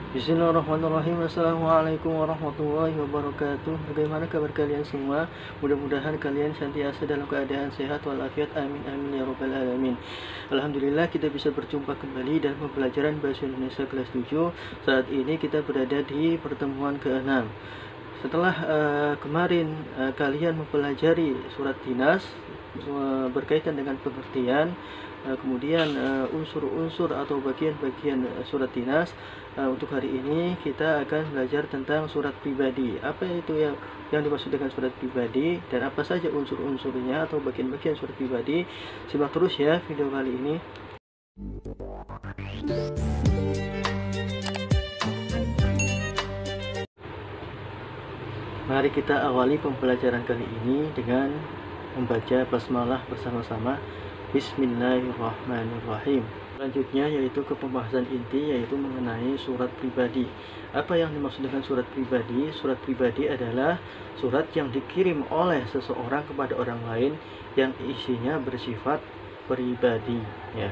Bismillahirrahmanirrahim. Assalamualaikum warahmatullahi wabarakatuh. Bagaimana kabar kalian semua? Mudah-mudahan kalian senantiasa dalam keadaan sehat walafiat. Amin amin ya rabbal alamin. Alhamdulillah kita bisa berjumpa kembali dalam pembelajaran bahasa Indonesia kelas 7. Saat ini kita berada di pertemuan ke-6. Setelah kemarin kalian mempelajari surat Tinas berkaitan dengan pengertian, kemudian unsur-unsur atau bagian-bagian surat Tinas. Untuk hari ini kita akan belajar tentang surat pribadi. Apa itu yang dimaksud dengan surat pribadi dan apa saja unsur-unsurnya atau bagian-bagian surat pribadi? Simak terus ya video kali ini. Mari kita awali pembelajaran kali ini dengan membaca basmalah bersama-sama. Bismillahirrahmanirrahim. Selanjutnya yaitu ke pembahasan inti, yaitu mengenai surat pribadi. Apa yang dimaksud dengan surat pribadi? Surat pribadi adalah surat yang dikirim oleh seseorang kepada orang lain yang isinya bersifat pribadi, ya.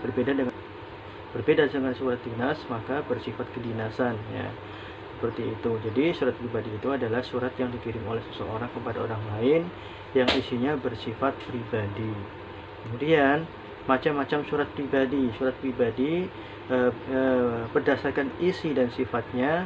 Berbeda dengan surat dinas, maka bersifat kedinasan, ya. Seperti itu. Jadi surat pribadi itu adalah surat yang dikirim oleh seseorang kepada orang lain yang isinya bersifat pribadi. Kemudian macam-macam surat pribadi. Surat pribadi berdasarkan isi dan sifatnya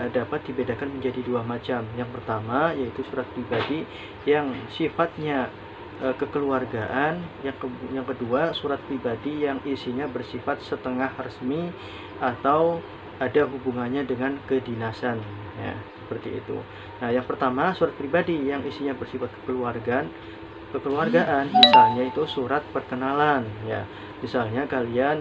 dapat dibedakan menjadi dua macam. Yang pertama yaitu surat pribadi yang sifatnya kekeluargaan. Yang kedua surat pribadi yang isinya bersifat setengah resmi atau ada hubungannya dengan kedinasan, ya, seperti itu. Nah, yang pertama surat pribadi yang isinya bersifat kekeluargaan, misalnya itu surat perkenalan, ya. Misalnya kalian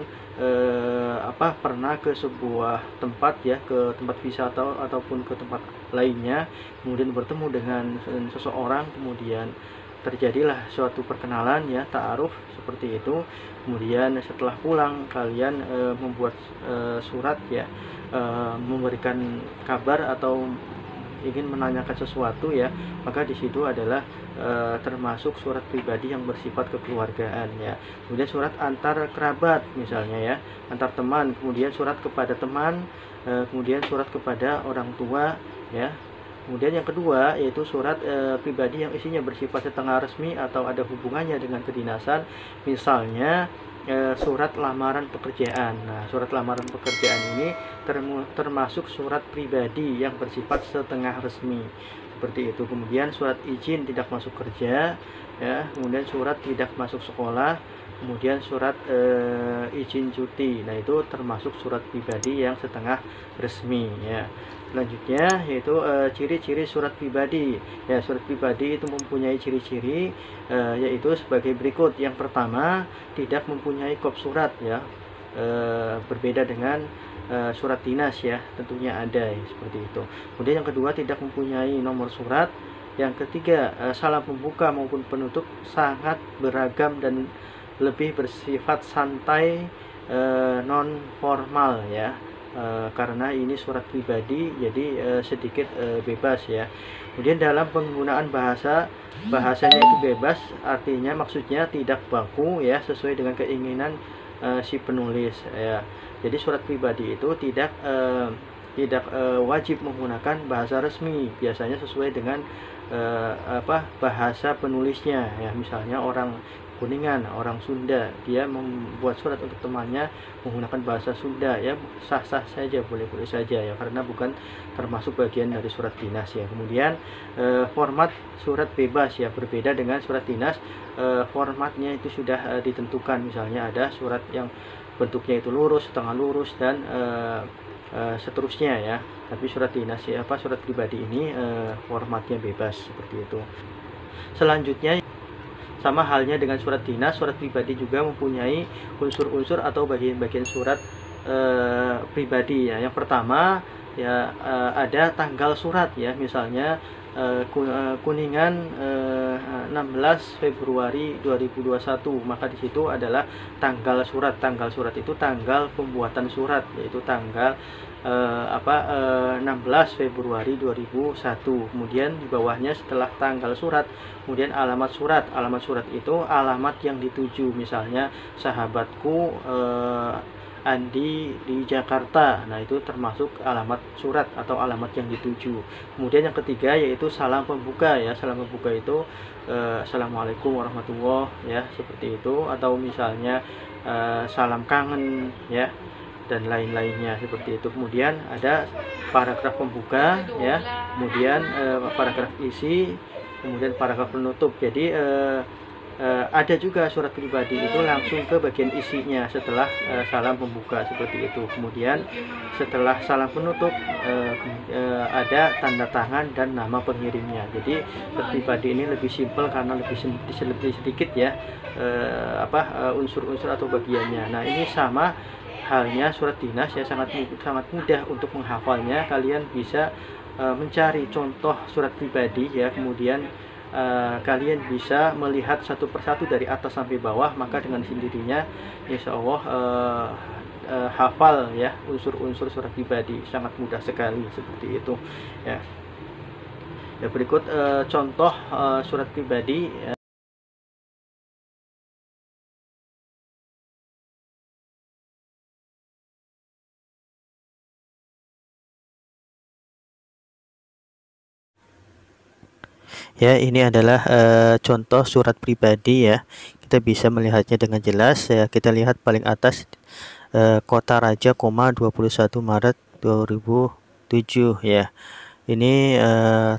pernah ke sebuah tempat, ya, ke tempat wisata ataupun ke tempat lainnya, kemudian bertemu dengan seseorang, kemudian terjadilah suatu perkenalan, ya, ta'aruf, seperti itu. Kemudian setelah pulang kalian membuat surat, ya, memberikan kabar atau ingin menanyakan sesuatu, ya, maka di situ adalah termasuk surat pribadi yang bersifat kekeluargaan, ya. Kemudian surat antar kerabat misalnya, ya, antar teman, kemudian surat kepada teman, kemudian surat kepada orang tua, ya. Kemudian yang kedua yaitu surat pribadi yang isinya bersifat setengah resmi atau ada hubungannya dengan kedinasan, misalnya surat lamaran pekerjaan. Nah, surat lamaran pekerjaan ini termasuk surat pribadi yang bersifat setengah resmi, seperti itu. Kemudian surat izin tidak masuk kerja, ya, kemudian surat tidak masuk sekolah, kemudian surat izin cuti. Nah, itu termasuk surat pribadi yang setengah resmi, ya. Selanjutnya yaitu ciri-ciri surat pribadi. Ya, surat pribadi itu mempunyai ciri-ciri yaitu sebagai berikut. Yang pertama, tidak mempunyai kop surat, ya. Berbeda dengan surat dinas, ya, tentunya ada, ya, seperti itu. Kemudian yang kedua, tidak mempunyai nomor surat. Yang ketiga, salam pembuka maupun penutup sangat beragam dan lebih bersifat santai, non formal, ya. Karena ini surat pribadi, jadi sedikit bebas, ya. Kemudian dalam penggunaan bahasanya itu bebas, artinya maksudnya tidak baku, ya, sesuai dengan keinginan si penulis, ya. Jadi surat pribadi itu tidak wajib menggunakan bahasa resmi, biasanya sesuai dengan bahasa penulisnya, ya. Misalnya orang Kuningan, orang Sunda, dia membuat surat untuk temannya menggunakan bahasa Sunda, ya, sah-sah saja, boleh-boleh saja, ya, karena bukan termasuk bagian dari surat dinas, ya. Kemudian format surat bebas, ya, berbeda dengan surat dinas. Formatnya itu sudah ditentukan, misalnya ada surat yang bentuknya itu lurus, setengah lurus, dan seterusnya, ya. Tapi surat dinas, ya, surat pribadi ini formatnya bebas, seperti itu. Selanjutnya sama halnya dengan surat dinas, surat pribadi juga mempunyai unsur-unsur atau bagian-bagian surat pribadi, ya. Yang pertama, ya, ada tanggal surat, ya. Misalnya Kuningan 16 Februari 2021, maka di situ adalah tanggal surat. Tanggal surat itu tanggal pembuatan surat, yaitu tanggal 16 Februari 2001. Kemudian di bawahnya setelah tanggal surat, kemudian alamat surat. Alamat surat itu alamat yang dituju, misalnya sahabatku Andi di Jakarta. Nah, itu termasuk alamat surat atau alamat yang dituju. Kemudian yang ketiga yaitu salam pembuka ya. Salam pembuka itu Assalamualaikum warahmatullahi ya, seperti itu, atau misalnya salam kangen ya, dan lain-lainnya seperti itu. Kemudian ada paragraf pembuka ya, kemudian paragraf isi, kemudian paragraf penutup. Jadi ada juga surat pribadi itu langsung ke bagian isinya setelah salam pembuka seperti itu. Kemudian setelah salam penutup ada tanda tangan dan nama pengirimnya. Jadi surat pribadi ini lebih simpel karena lebih sedikit ya unsur-unsur atau bagiannya. Nah, ini sama halnya surat dinas ya, sangat mudah untuk menghafalnya. Kalian bisa mencari contoh surat pribadi ya, kemudian kalian bisa melihat satu persatu dari atas sampai bawah, maka dengan sendirinya insya Allah hafal ya unsur-unsur surat pribadi, sangat mudah sekali seperti itu ya. Berikut contoh surat pribadi. Ya, ini adalah contoh surat pribadi ya. Kita bisa melihatnya dengan jelas ya. Kita lihat paling atas Kota Raja, 21 Maret 2007 ya. Ini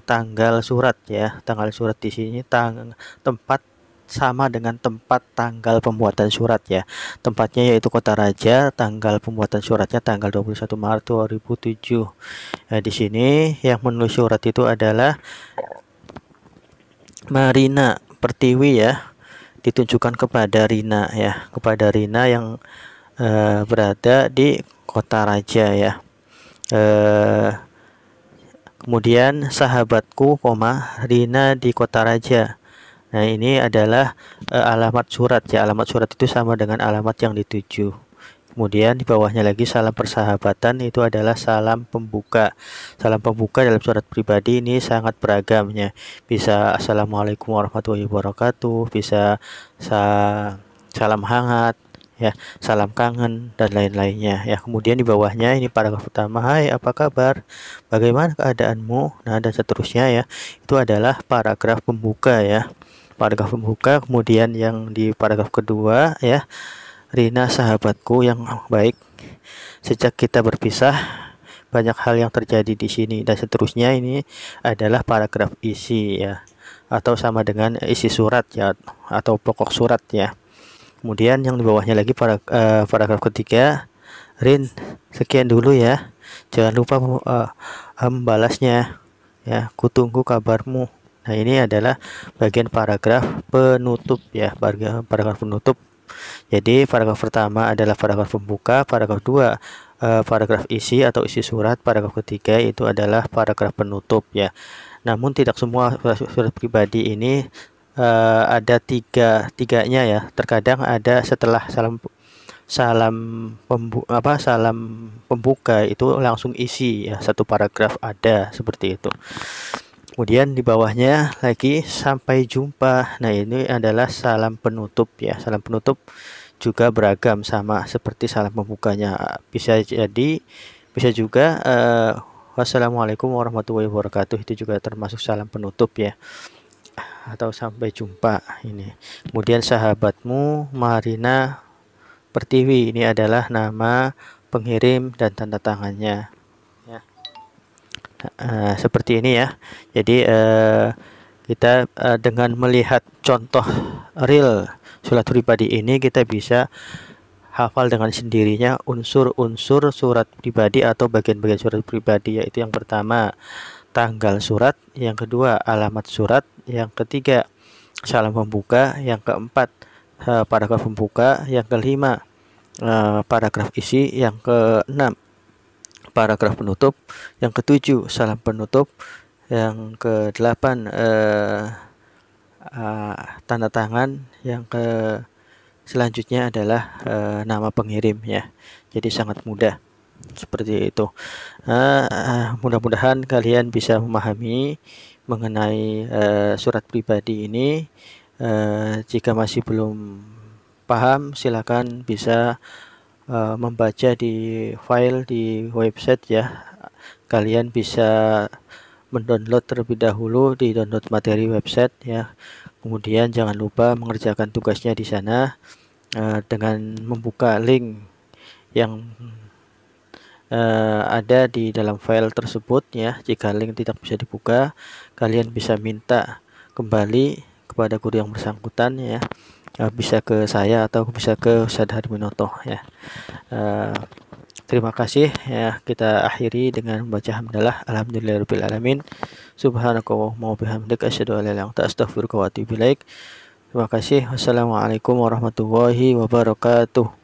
tanggal surat ya. Tanggal surat di sini tempat sama dengan tempat tanggal pembuatan surat ya. Tempatnya yaitu Kota Raja, tanggal pembuatan suratnya tanggal 21 Maret 2007. Nah, di sini yang menulis surat itu adalah Marina Pertiwi ya, ditunjukkan kepada Rina ya, kepada Rina yang berada di Kota Raja ya. Kemudian sahabatku, Rina di Kota Raja. Nah, ini adalah alamat surat ya. Alamat surat itu sama dengan alamat yang dituju. Kemudian di bawahnya lagi salam persahabatan, itu adalah salam pembuka. Salam pembuka dalam surat pribadi ini sangat beragamnya. Bisa Assalamualaikum warahmatullahi wabarakatuh, bisa salam hangat ya, salam kangen, dan lain-lainnya ya. Kemudian di bawahnya ini paragraf pertama, hai apa kabar, bagaimana keadaanmu, nah dan seterusnya ya. Itu adalah paragraf pembuka ya, paragraf pembuka. Kemudian yang di paragraf kedua ya, Rina sahabatku yang baik, sejak kita berpisah banyak hal yang terjadi di sini, dan seterusnya. Ini adalah paragraf isi ya, atau sama dengan isi surat ya, atau pokok surat ya. Kemudian yang di bawahnya lagi paragraf ketiga, Rin sekian dulu ya, jangan lupa membalasnya ya, kutunggu kabarmu. Nah, ini adalah bagian paragraf penutup ya, paragraf penutup. Jadi paragraf pertama adalah paragraf pembuka, paragraf dua paragraf isi atau isi surat, paragraf ketiga itu adalah paragraf penutup ya. Namun tidak semua surat pribadi ini ada tiganya ya. Terkadang ada setelah salam pembuka itu langsung isi ya, satu paragraf ada seperti itu. Kemudian di bawahnya lagi sampai jumpa. Nah, ini adalah salam penutup ya. Salam penutup juga beragam sama seperti salam pembukanya. Bisa juga wassalamualaikum warahmatullahi wabarakatuh, itu juga termasuk salam penutup ya, atau sampai jumpa ini. Kemudian sahabatmu Marina Pertiwi, ini adalah nama pengirim dan tanda tangannya ya. Seperti ini ya. Jadi kita dengan melihat contoh real surat pribadi ini, kita bisa hafal dengan sendirinya unsur-unsur surat pribadi atau bagian-bagian surat pribadi, yaitu yang pertama tanggal surat, yang kedua alamat surat, yang ketiga salam pembuka, yang keempat paragraf pembuka, yang kelima paragraf isi, yang keenam paragraf penutup, yang ketujuh salam penutup, yang kedelapan tanda tangan, yang selanjutnya adalah nama pengirim ya. Jadi sangat mudah seperti itu. Mudah-mudahan kalian bisa memahami mengenai surat pribadi ini. Jika masih belum paham, silakan bisa membaca di file di website ya, kalian bisa mendownload terlebih dahulu, di download materi website ya. Kemudian jangan lupa mengerjakan tugasnya di sana dengan membuka link yang ada di dalam file tersebut ya. Jika link tidak bisa dibuka, kalian bisa minta kembali kepada guru yang bersangkutan ya, bisa ke saya atau bisa ke Ustadz Harminoto ya. Terima kasih ya, kita akhiri dengan membaca hamdalah alhamdulillahirabbil alamin, subhanakallahumma wa bihamdika asyhadu an la ilaha illa anta astaghfiruka wa atubu ilaik. Terima kasih. Wassalamualaikum warahmatullahi wabarakatuh.